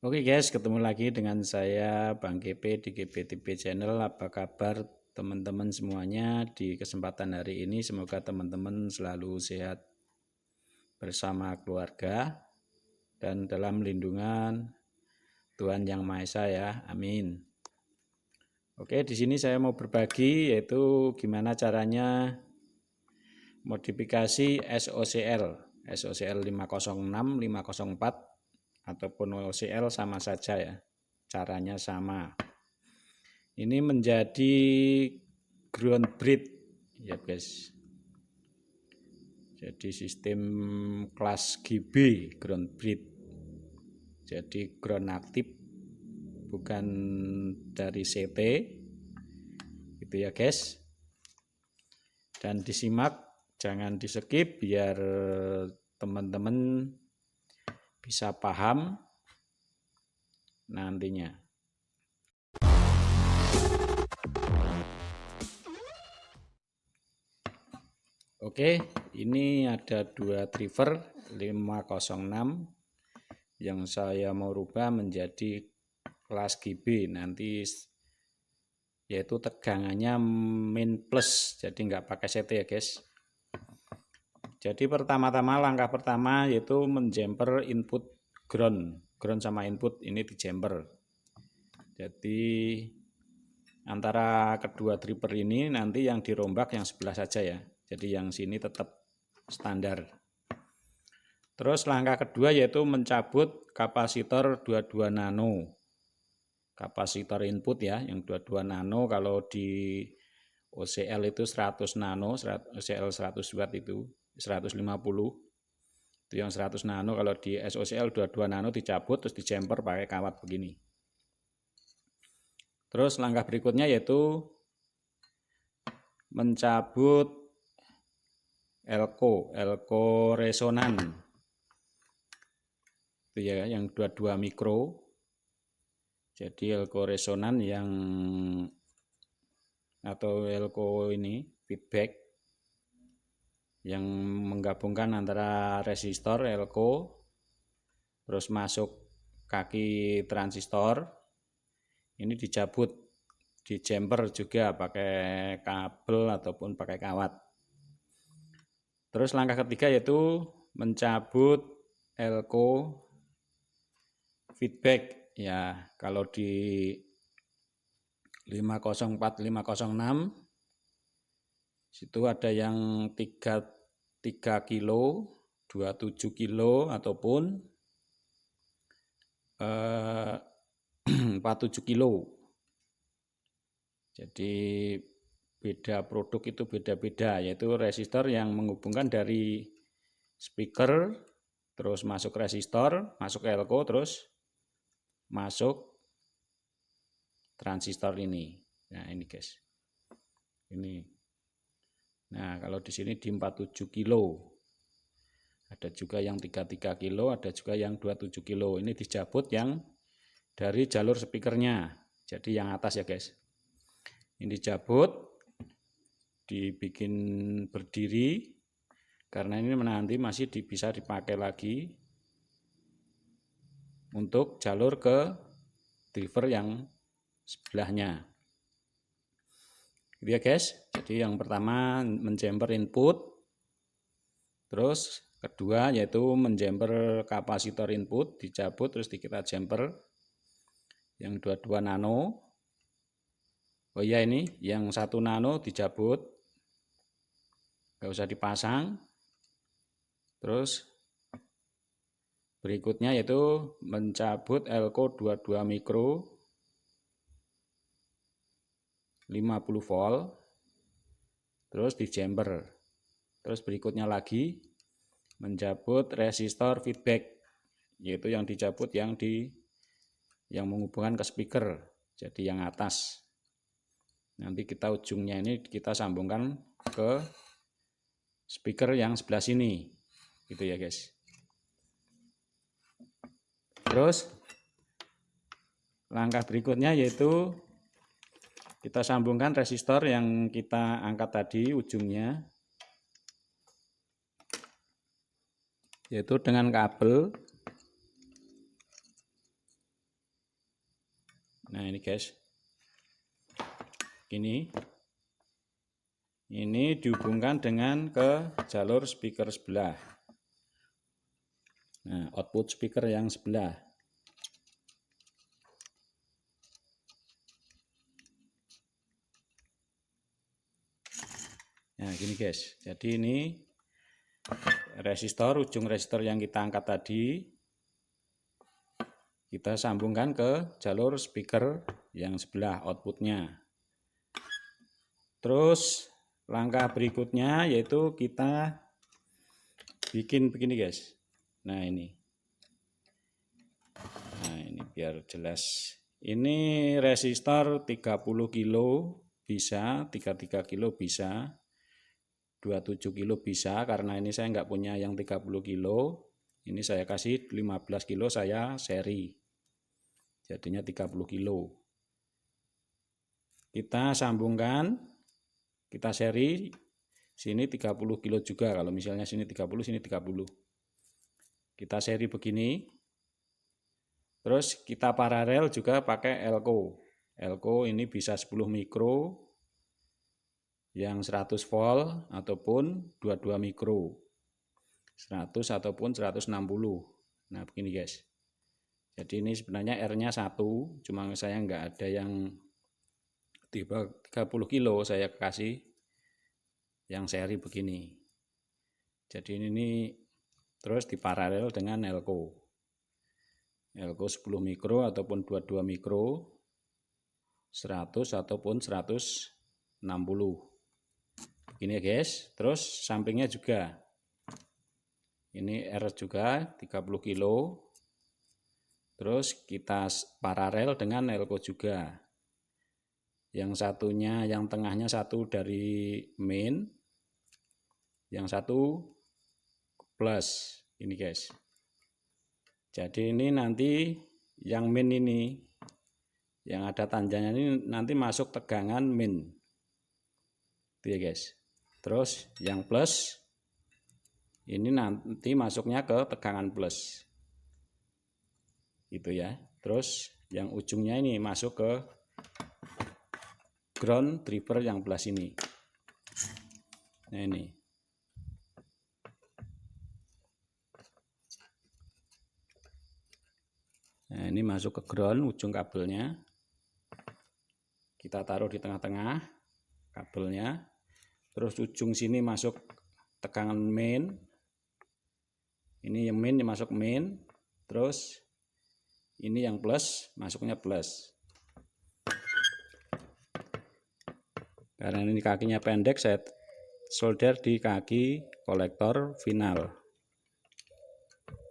Oke guys, ketemu lagi dengan saya Bang GP di GP TV Channel. Apa kabar teman-teman semuanya? Di kesempatan hari ini semoga teman-teman selalu sehat bersama keluarga dan dalam lindungan Tuhan Yang Maha Esa ya. Amin. Oke, di sini saya mau berbagi yaitu gimana caranya modifikasi SOCL 506, 504 ataupun OCL sama saja ya, caranya sama. Ini menjadi ground breed ya guys, jadi sistem kelas GB ground breed, jadi ground aktif bukan dari CT gitu ya guys. Dan disimak, jangan di skip biar teman-teman bisa paham nantinya. Oke, ini ada dua driver 506 yang saya mau rubah menjadi kelas GB nanti, yaitu tegangannya min plus, jadi nggak pakai CT ya guys. Jadi pertama-tama langkah pertama yaitu menjumper input ground sama input ini dijumper. Jadi antara kedua driver ini nanti yang dirombak yang sebelah saja ya. Jadi yang sini tetap standar. Terus langkah kedua yaitu mencabut kapasitor 22 nano. Kapasitor input ya, yang 22 nano, kalau di OCL itu 100 nano, OCL 100 watt itu 150. Itu yang 100 nano, kalau di SOCL 22 nano dicabut terus dijumper pakai kawat begini. Terus langkah berikutnya yaitu mencabut elko resonan. Itu ya yang 22 mikro. Jadi elko resonan yang atau elko ini feedback yang menggabungkan antara resistor elko terus masuk kaki transistor, ini dicabut, dijumper juga pakai kabel ataupun pakai kawat. Terus langkah ketiga yaitu mencabut elko feedback ya. Kalau di 504 506 situ ada yang 3 kilo, 27 kilo ataupun 47 kilo. Jadi beda produk itu beda-beda, yaitu resistor yang menghubungkan dari speaker terus masuk resistor, masuk elko, terus masuk transistor ini. Nah ini guys, ini. Nah kalau di sini di 47 kilo, ada juga yang 33 kilo, ada juga yang 27 kilo. Ini dicabut yang dari jalur speakernya, jadi yang atas ya guys. Ini dicabut, dibikin berdiri, karena ini nanti masih bisa dipakai lagi untuk jalur ke driver yang sebelahnya. Gitu ya guys. Jadi yang pertama menjumper input, terus kedua yaitu menjumper kapasitor input, dicabut terus kita jumper yang 22 nano. Oh iya, ini yang 1 nano dicabut, nggak usah dipasang. Terus berikutnya yaitu mencabut elko 22 mikro 50 volt, terus dijumper. Terus berikutnya lagi mencabut resistor feedback, yaitu yang dicabut yang menghubungkan ke speaker, jadi yang atas. Nanti kita ujungnya ini kita sambungkan ke speaker yang sebelah sini, gitu ya guys. Terus langkah berikutnya yaitu kita sambungkan resistor yang kita angkat tadi ujungnya, yaitu dengan kabel Nah ini guys, ini dihubungkan dengan ke jalur speaker sebelah. Nah, output speaker yang sebelah. Nah gini guys, jadi ini resistor, ujung resistor yang kita angkat tadi kita sambungkan ke jalur speaker yang sebelah outputnya. Terus langkah berikutnya yaitu kita bikin begini guys. Nah ini biar jelas. Ini resistor 30 kilo bisa, 33 kilo bisa, 27 kilo bisa, karena ini saya nggak punya yang 30 kilo. Ini saya kasih 15 kilo, saya seri. Jadinya 30 kilo. Kita sambungkan, kita seri, sini 30 kilo juga. Kalau misalnya sini 30, sini 30. Kita seri begini. Terus kita paralel juga pakai elko. Elko ini bisa 10 mikro, yang 100 volt ataupun 22 mikro. 100 ataupun 160. Nah begini guys. Jadi ini sebenarnya R-nya 1, cuma saya nggak ada yang 30 kilo, saya kasih yang seri begini. Jadi ini terus diparalel dengan elko. Elko 10 mikro ataupun 22 mikro, 100 ataupun 160. Begini ya guys. Terus sampingnya juga. Ini R juga 30 kilo. Terus kita paralel dengan elko juga. Yang satunya, yang tengahnya satu dari main, yang satu plus. Ini guys. Jadi ini nanti yang main ini, yang ada tanjanya ini nanti masuk tegangan main. Itu ya guys. Terus yang plus ini nanti masuknya ke tegangan plus. Gitu ya. Terus yang ujungnya ini masuk ke ground driver yang plus ini. Nah ini. Nah ini masuk ke ground ujung kabelnya. Kita taruh di tengah-tengah kabelnya. Terus ujung sini masuk tegangan main. Ini yang main, yang masuk main. Terus ini yang plus, masuknya plus. Karena ini kakinya pendek, saya solder di kaki kolektor final.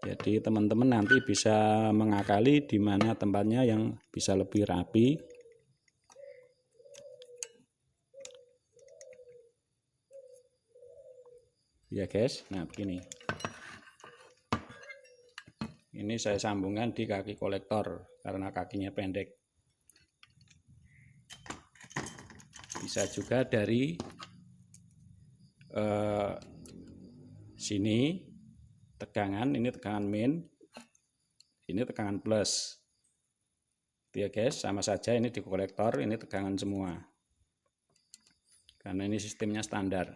Jadi teman-teman nanti bisa mengakali di mana tempatnya yang bisa lebih rapi. Ya guys, nah begini. Ini saya sambungkan di kaki kolektor karena kakinya pendek. Bisa juga dari sini tegangan, ini tegangan main, ini tegangan plus. Ya guys, sama saja ini di kolektor, ini tegangan semua. Karena ini sistemnya standar.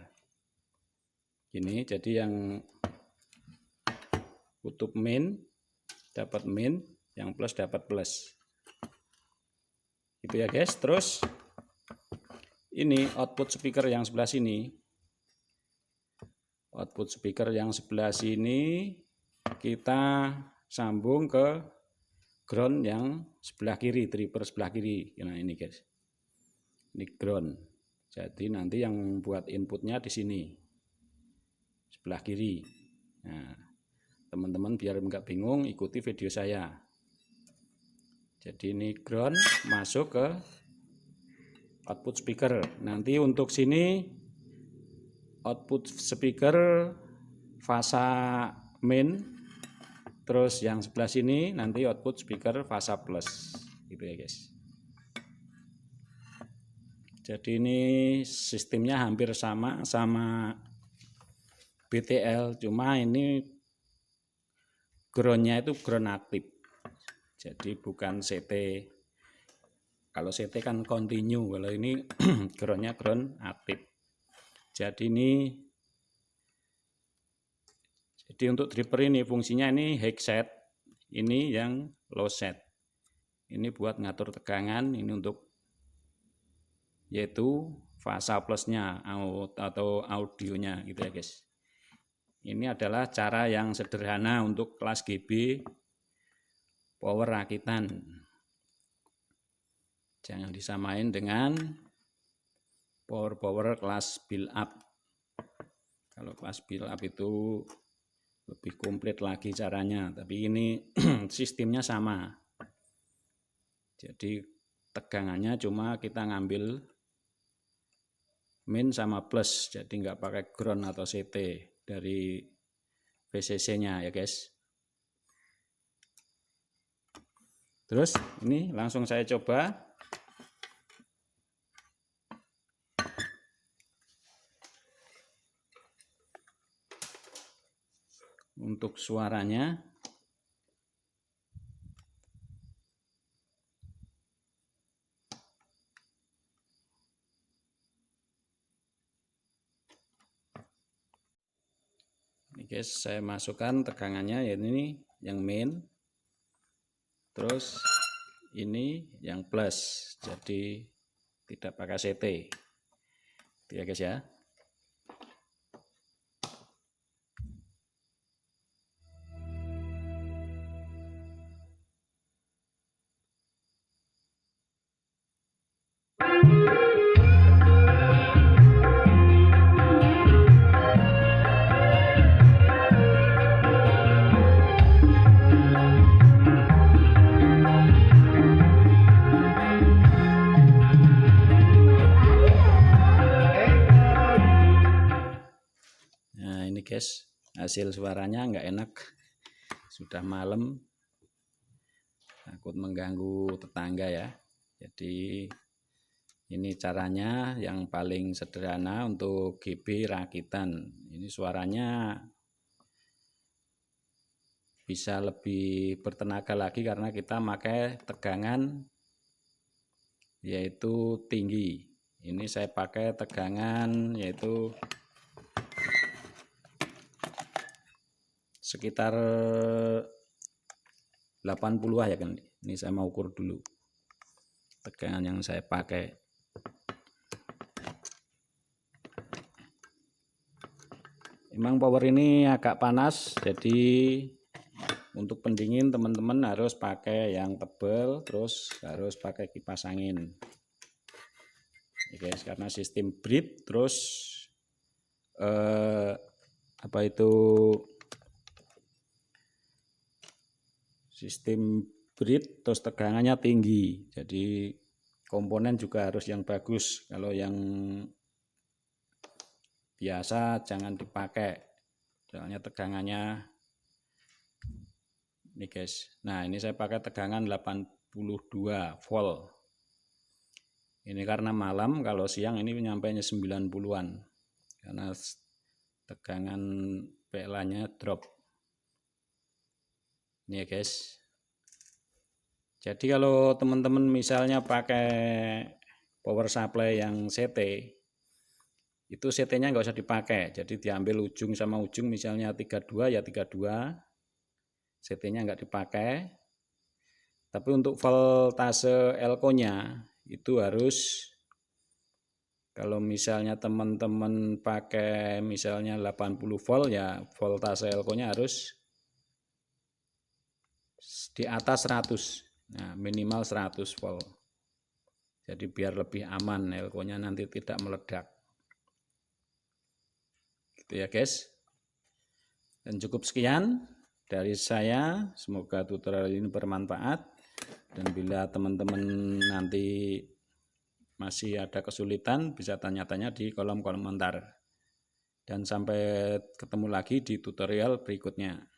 Ini jadi yang kutub main dapat main, yang plus dapat plus. Gitu ya guys. Terus ini output speaker yang sebelah sini. Output speaker yang sebelah sini kita sambung ke ground yang sebelah kiri, driver sebelah kiri. Nah ini guys. Ini ground. Jadi nanti yang buat inputnya di sini. Sebelah kiri. Nah, teman-teman biar enggak bingung ikuti video saya. Jadi ini ground masuk ke output speaker. Nanti untuk sini output speaker fasa main, terus yang sebelah sini nanti output speaker fasa plus. Gitu ya guys. Jadi ini sistemnya hampir sama BTL, cuma ini groundnya itu ground aktif. Jadi bukan CT Kalau CT kan continue, kalau ini groundnya ground aktif. Jadi untuk dripper ini fungsinya ini high set, ini yang low set. Ini buat ngatur tegangan, ini untuk yaitu fasa plusnya atau audionya gitu ya guys. Ini adalah cara yang sederhana untuk kelas GB power rakitan. Jangan disamain dengan power kelas build up. Kalau kelas build up itu lebih komplit lagi caranya, tapi ini sistemnya sama. Jadi tegangannya cuma kita ngambil min sama plus, jadi nggak pakai ground atau CT dari VCC-nya ya guys. Terus ini langsung saya coba. Untuk suaranya ini guys, saya masukkan tegangannya, ya ini yang main, terus ini yang plus, jadi tidak pakai CT ya guys ya. Nah ini guys, hasil suaranya nggak enak, sudah malam, takut mengganggu tetangga ya. Jadi ini caranya yang paling sederhana untuk GB rakitan. Ini suaranya bisa lebih bertenaga lagi karena kita pakai tegangan yaitu tinggi. Ini saya pakai tegangan yaitu sekitar 80 ya kan. Ini saya mau ukur dulu tegangan yang saya pakai. Emang power ini agak panas, jadi untuk pendingin teman-teman harus pakai yang tebal, terus harus pakai kipas angin ya guys, karena sistem breed, terus sistem breed, terus tegangannya tinggi, jadi komponen juga harus yang bagus. Kalau yang biasa jangan dipakai, soalnya tegangannya ini guys. Nah ini saya pakai tegangan 82 volt. Ini karena malam, kalau siang ini nyampainya 90-an karena tegangan PLA nya drop ini ya guys. Jadi kalau teman-teman misalnya pakai power supply yang CT, itu CT nya nggak usah dipakai, jadi diambil ujung sama ujung, misalnya 32 ya 32, CT nya nggak dipakai. Tapi untuk voltase elko nya itu harus, kalau misalnya teman-teman pakai misalnya 80 volt ya voltase elko nya harus di atas 100, nah minimal 100 volt, jadi biar lebih aman elko nya nanti tidak meledak gitu ya guys. Dan cukup sekian dari saya, semoga tutorial ini bermanfaat. Dan bila teman-teman nanti masih ada kesulitan, bisa tanya-tanya di kolom komentar. Dan sampai ketemu lagi di tutorial berikutnya.